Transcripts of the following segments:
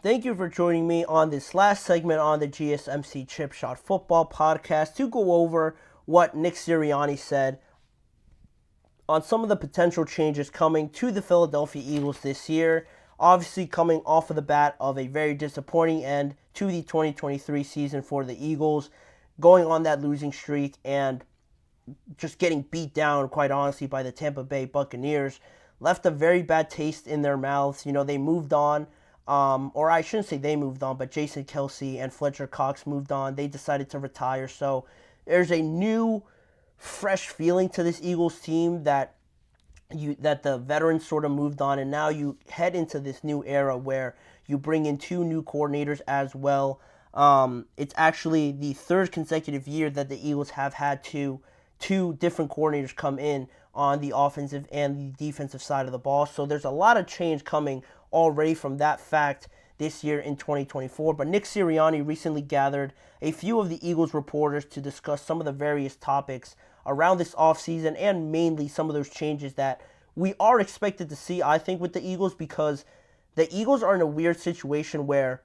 Thank you for joining me on this last segment on the GSMC Chip Shot Football Podcast to go over what Nick Sirianni said on some of the potential changes coming to the Philadelphia Eagles this year. Obviously, coming off of the bat of a very disappointing end to the 2023 season for the Eagles, going on that losing streak and just getting beat down, quite honestly, by the Tampa Bay Buccaneers, left a very bad taste in their mouths. They moved on, or I shouldn't say they moved on, but Jason Kelsey and Fletcher Cox moved on. They decided to retire. So there's a new, fresh feeling to this Eagles team that the veterans sort of moved on, and now you head into this new era where you bring in two new coordinators as well. It's actually the third consecutive year that the Eagles have had two different coordinators come in on the offensive and the defensive side of the ball. So there's a lot of change coming already from that fact this year in 2024. But Nick Sirianni recently gathered a few of the Eagles reporters to discuss some of the various topics around this offseason and mainly some of those changes that we are expected to see, I think, with the Eagles, because the Eagles are in a weird situation where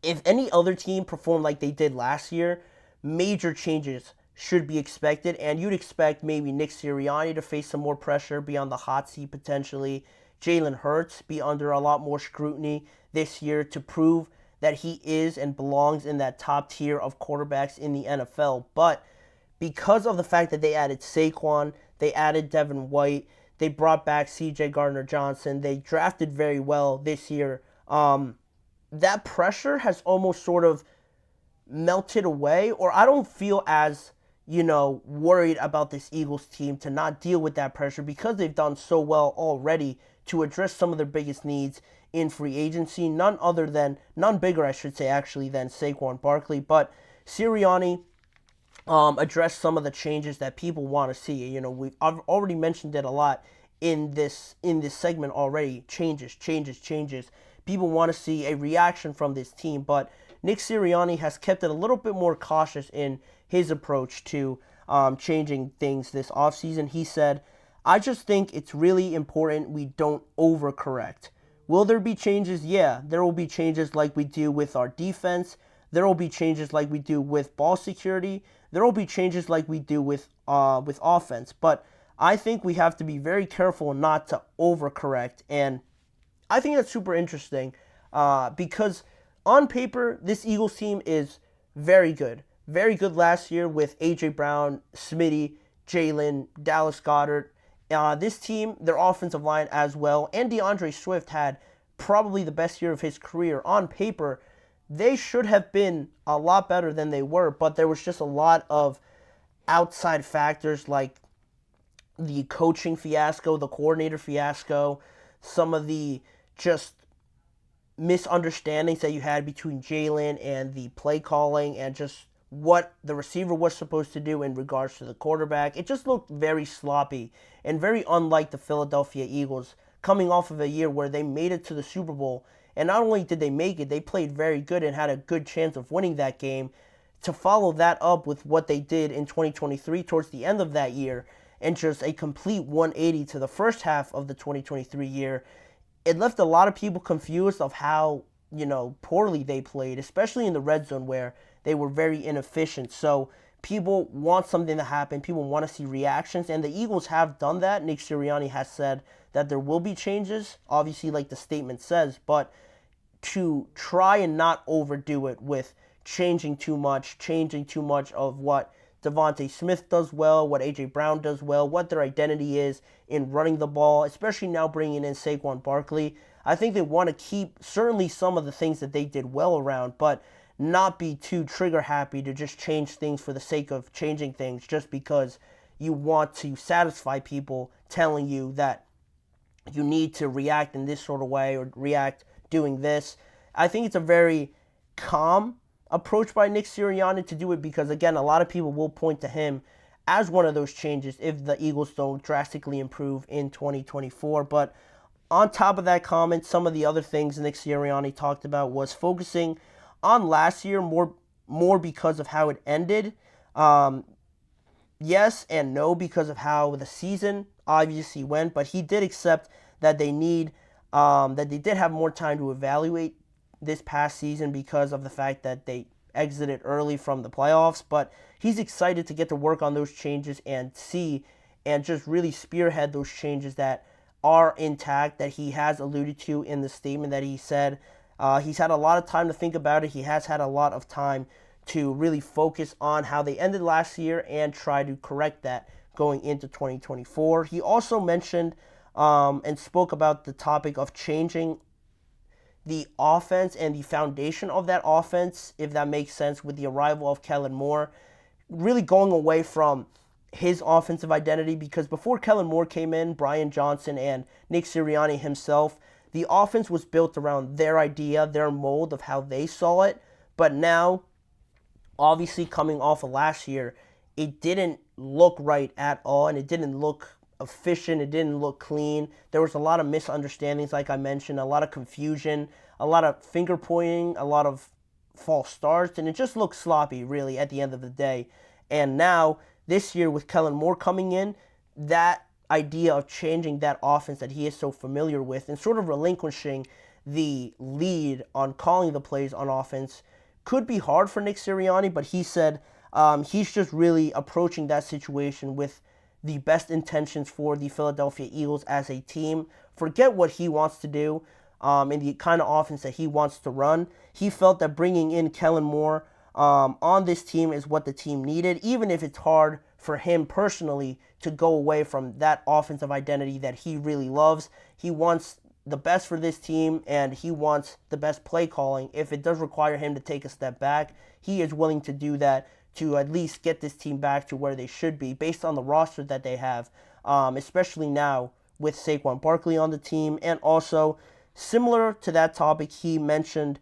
if any other team performed like they did last year, major changes should be expected, and you'd expect maybe Nick Sirianni to face some more pressure, be on the hot seat potentially. Jalen Hurts be under a lot more scrutiny this year to prove that he is and belongs in that top tier of quarterbacks in the NFL. But because of the fact that they added Saquon, they added Devin White, they brought back C.J. Gardner-Johnson, they drafted very well this year, that pressure has almost sort of melted away, or I don't feel as worried about this Eagles team to not deal with that pressure because they've done so well already to address some of their biggest needs in free agency. None bigger, I should say, actually, than Saquon Barkley. But Sirianni addressed some of the changes that people want to see. I've already mentioned it a lot in this segment already. Changes. People want to see a reaction from this team, but Nick Sirianni has kept it a little bit more cautious in his approach to changing things this offseason. He said, "I just think it's really important we don't overcorrect. Will there be changes? Yeah, there will be changes like we do with our defense. There will be changes like we do with ball security. There will be changes like we do with offense. But I think we have to be very careful not to overcorrect." And I think that's super interesting because on paper, this Eagles team is very good. Very good last year with A.J. Brown, Smitty, Jalen, Dallas Goedert. This team, their offensive line as well, and DeAndre Swift had probably the best year of his career. On paper, they should have been a lot better than they were, but there was just a lot of outside factors like the coaching fiasco, the coordinator fiasco, some of the just misunderstandings that you had between Jalen and the play calling and just what the receiver was supposed to do in regards to the quarterback. It just looked very sloppy and very unlike the Philadelphia Eagles coming off of a year where they made it to the Super Bowl. And not only did they make it, they played very good and had a good chance of winning that game. To follow that up with what they did in 2023 towards the end of that year and just a complete 180 to the first half of the 2023 year, it left a lot of people confused of how, poorly they played, especially in the red zone where they were very inefficient. So people want something to happen. People want to see reactions, and the Eagles have done that. Nick Sirianni has said that there will be changes, obviously, like the statement says, but to try and not overdo it with changing too much of what Devontae Smith does well, what A.J. Brown does well, what their identity is in running the ball, especially now bringing in Saquon Barkley. I think they want to keep certainly some of the things that they did well around, but not be too trigger happy to just change things for the sake of changing things just because you want to satisfy people telling you that you need to react in this sort of way or react doing this. I think it's a very calm approach by Nick Sirianni to do it because, again, a lot of people will point to him as one of those changes if the Eagles don't drastically improve in 2024. But on top of that comment, some of the other things Nick Sirianni talked about was focusing on last year more because of how it ended. Yes and no because of how the season obviously went, but he did accept that they need that they did have more time to evaluate this past season because of the fact that they exited early from the playoffs. But he's excited to get to work on those changes and see and just really spearhead those changes that are intact, that he has alluded to in the statement that he said. He's had a lot of time to think about it. He has had a lot of time to really focus on how they ended last year and try to correct that going into 2024. He also mentioned and spoke about the topic of changing the offense and the foundation of that offense, if that makes sense, with the arrival of Kellen Moore. Really going away from his offensive identity, because before Kellen Moore came in, Brian Johnson and Nick Sirianni himself, the offense was built around their idea, their mold of how they saw it. But now, obviously coming off of last year, it didn't look right at all, and it didn't look efficient, it didn't look clean. There was a lot of misunderstandings, like I mentioned, a lot of confusion, a lot of finger pointing, a lot of false starts, and it just looked sloppy, really, at the end of the day. And now, this year, with Kellen Moore coming in, that idea of changing that offense that he is so familiar with and sort of relinquishing the lead on calling the plays on offense could be hard for Nick Sirianni, but he said he's just really approaching that situation with the best intentions for the Philadelphia Eagles as a team. Forget what he wants to do and the kind of offense that he wants to run. He felt that bringing in Kellen Moore on this team is what the team needed, even if it's hard for him personally to go away from that offensive identity that he really loves. He wants the best for this team, and he wants the best play calling. If it does require him to take a step back, he is willing to do that to at least get this team back to where they should be based on the roster that they have, especially now with Saquon Barkley on the team. And also, similar to that topic, he mentioned,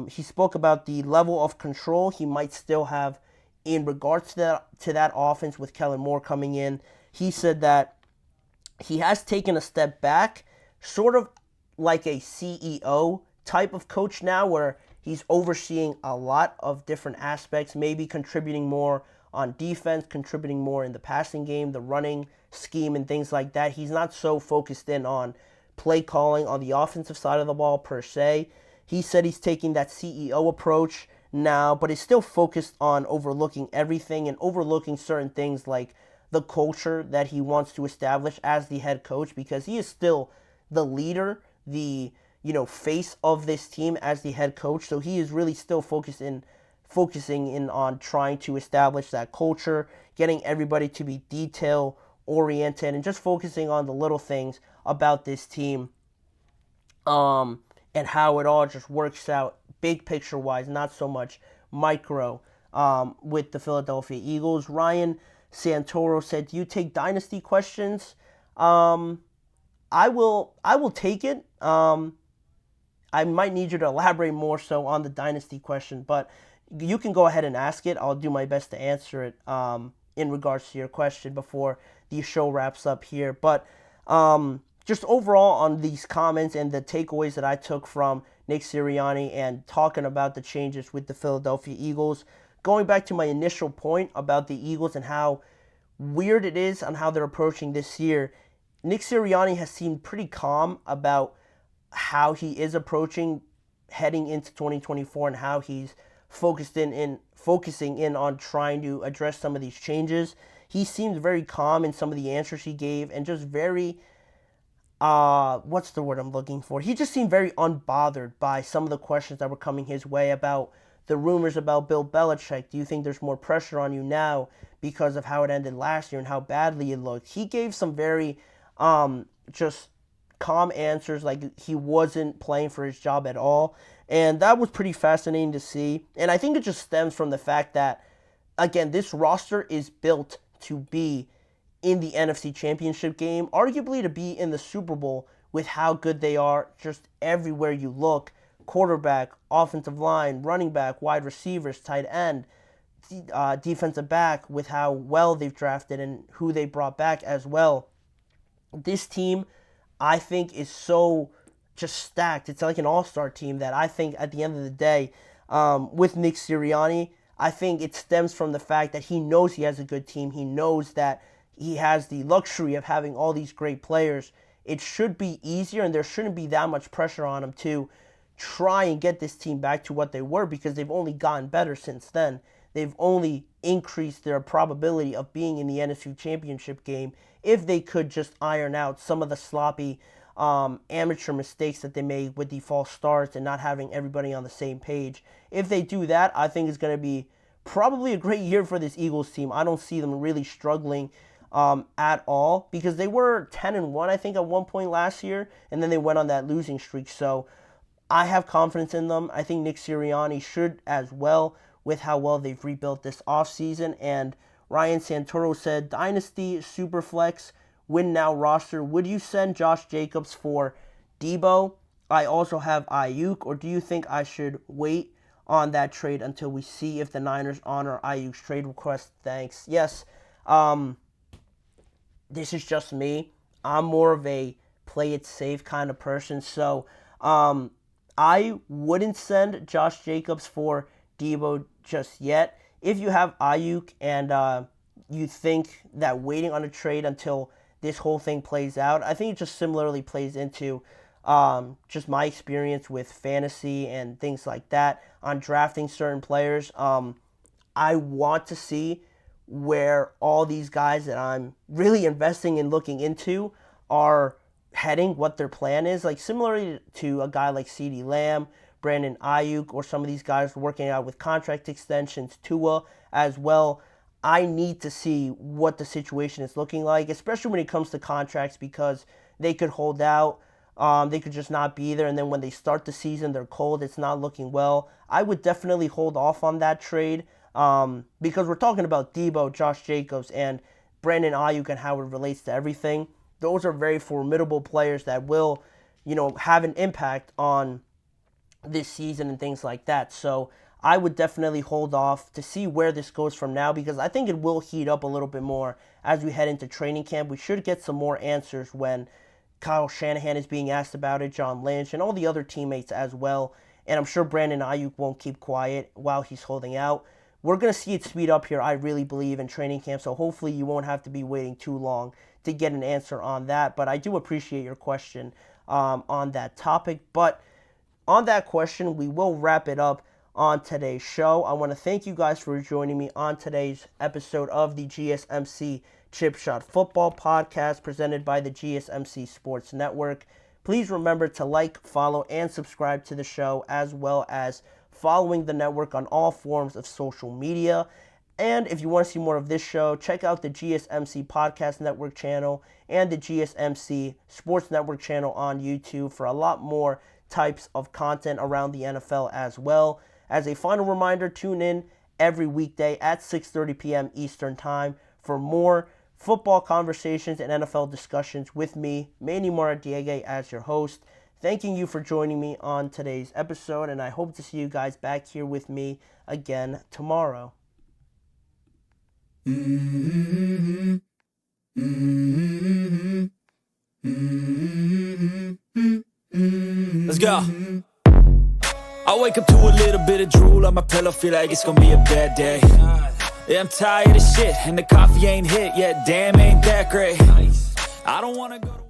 he spoke about the level of control he might still have in regards to that offense with Kellen Moore coming in. He said that he has taken a step back, sort of like a CEO type of coach now, where he's overseeing a lot of different aspects, maybe contributing more on defense, contributing more in the passing game, the running scheme, and things like that. He's not so focused in on play calling on the offensive side of the ball per se. He said he's taking that CEO approach now, but is still focused on overlooking everything and overlooking certain things like the culture that he wants to establish as the head coach, because he is still the leader, the face of this team as the head coach. So he is really still focusing in on trying to establish that culture, getting everybody to be detail oriented, and just focusing on the little things about this team, and how it all just works out big picture wise, not so much micro, with the Philadelphia Eagles. Ryan Santoro said, "Do you take dynasty questions?" I will take it. I might need you to elaborate more so on the dynasty question, but you can go ahead and ask it. I'll do my best to answer it in regards to your question before the show wraps up here. But just overall on these comments and the takeaways that I took from Nick Sirianni and talking about the changes with the Philadelphia Eagles, going back to my initial point about the Eagles and how weird it is on how they're approaching this year, Nick Sirianni has seemed pretty calm about how he is approaching heading into 2024 and how he's focusing in on trying to address some of these changes. He seems very calm in some of the answers he gave, and just very what's the word I'm looking for? He just seemed very unbothered by some of the questions that were coming his way about the rumors about Bill Belichick. Do you think there's more pressure on you now because of how it ended last year and how badly it looked? He gave some very just calm answers, like he wasn't playing for his job at all. And that was pretty fascinating to see. And I think it just stems from the fact that, again, this roster is built to be in the NFC Championship game, arguably to be in the Super Bowl with how good they are just everywhere you look. Quarterback, offensive line, running back, wide receivers, tight end, defensive back, with how well they've drafted and who they brought back as well. This team, I think, is so just stacked. It's like an all-star team that I think at the end of the day, with Nick Sirianni, I think it stems from the fact that he knows he has a good team. He knows that he has the luxury of having all these great players it should be easier and there shouldn't be that much pressure on them to try and get this team back to what they were, because they've only gotten better since then. They've only increased their probability of being in the NFC Championship game if they could just iron out some of the sloppy amateur mistakes that they made with the false starts and not having everybody on the same page. If they do that, I think it's going to be probably a great year for this Eagles team. I don't see them really struggling at all, because they were 10-1, I think, at one point last year, and then they went on that losing streak. So I have confidence in them. I think Nick Sirianni should as well, with how well they've rebuilt this offseason. And Ryan Santoro said, Dynasty, Superflex, win now roster. Would you send Josh Jacobs for Debo? I also have Ayuk, or do you think I should wait on that trade until we see if the Niners honor Ayuk's trade request? Thanks. Yes, this is just me. I'm more of a play it safe kind of person. So I wouldn't send Josh Jacobs for Debo just yet. If you have Ayuk and you think that waiting on a trade until this whole thing plays out, I think it just similarly plays into just my experience with fantasy and things like that on drafting certain players. I want to see where all these guys that I'm really investing in looking into are heading, what their plan is. Like similarly to a guy like CeeDee Lamb, Brandon Ayuk, or some of these guys working out with contract extensions, Tua as well. I need to see what the situation is looking like, especially when it comes to contracts, because they could hold out, they could just not be there, and then when they start the season, they're cold, it's not looking well. I would definitely hold off on that trade, because we're talking about Debo, Josh Jacobs, and Brandon Ayuk and how it relates to everything. Those are very formidable players that will, have an impact on this season and things like that. So I would definitely hold off to see where this goes from now, because I think it will heat up a little bit more as we head into training camp. We should get some more answers when Kyle Shanahan is being asked about it, John Lynch, and all the other teammates as well. And I'm sure Brandon Ayuk won't keep quiet while he's holding out. We're going to see it speed up here, I really believe, in training camp. So hopefully you won't have to be waiting too long to get an answer on that. But I do appreciate your question on that topic. But on that question, we will wrap it up on today's show. I want to thank you guys for joining me on today's episode of the GSMC Chip Shot Football Podcast presented by the GSMC Sports Network. Please remember to like, follow, and subscribe to the show, as well as following the network on all forms of social media. And if you want to see more of this show, check out the GSMC Podcast Network channel and the GSMC Sports Network channel on YouTube for a lot more types of content around the NFL as well. As a final reminder, tune in every weekday at 6:30 p.m. Eastern Time for more football conversations and NFL discussions with me, Manny Maradiaga, as your host. Thanking you for joining me on today's episode, and I hope to see you guys back here with me again tomorrow. Let's go. I wake up to a little bit of drool on my pillow, feel like it's gonna be a bad day. Yeah, I'm tired of shit, and the coffee ain't hit yet, damn, ain't that great. I don't wanna go to